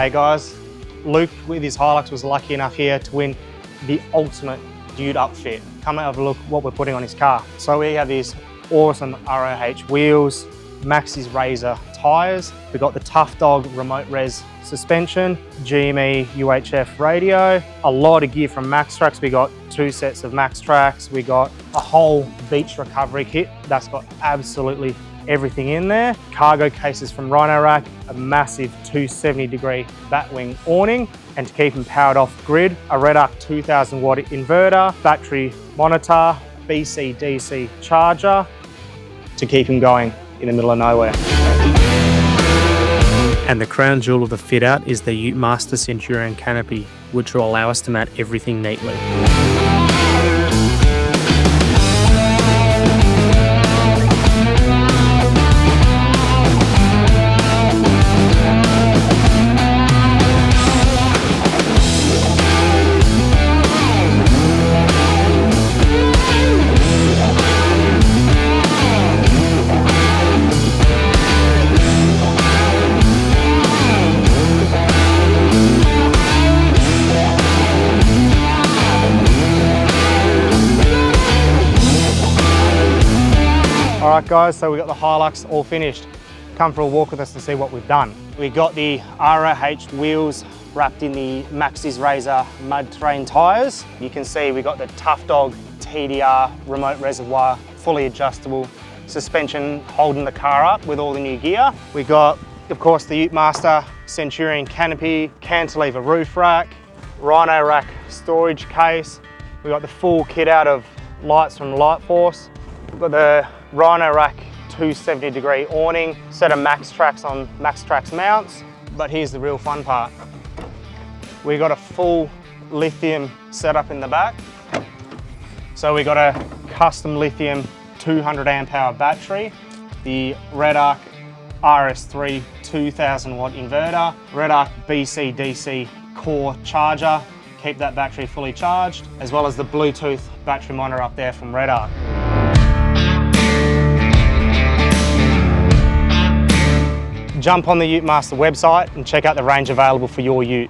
Hey guys, Luke with his Hilux was lucky enough here to win the ultimate Ute Upfit. Come and have a look what we're putting on his car. So we have these awesome ROH wheels, Maxxis Razor tyres. We've got the Tough Dog remote res suspension, GME UHF radio, a lot of gear from MaxTrax. We got 2 sets of MaxTrax. We got a whole beach recovery kit that's got absolutely everything in there. Cargo cases from Rhino Rack, a massive 270-degree batwing awning, and to keep them powered off grid, a Red Arc 2000 watt inverter, battery monitor, BC-DC charger to keep him going in the middle of nowhere. And the crown jewel of the fit out is the Utemaster Centurion canopy, which will allow us to mat everything neatly. Alright guys, so we got the Hilux all finished. Come for a walk with us and see what we've done. We got the ROH wheels wrapped in the Maxxis Razor mud terrain tyres. You can see we got the Tough Dog TDR remote reservoir, fully adjustable suspension holding the car up with all the new gear. We got, of course, the Utemaster Centurion canopy, cantilever roof rack, Rhino Rack storage case. We got the full kit out of lights from Light Force. We've got the Rhino Rack 270-degree awning, set of MaxTrax on MaxTrax mounts. But here's the real fun part. We got a full lithium setup in the back. So we got a custom lithium 200 amp hour battery, the Red Arc RS3 2000 watt inverter, Red Arc BC-DC core charger, keep that battery fully charged, as well as the Bluetooth battery monitor up there from Red Arc. Jump on the Utemaster website and check out the range available for your ute.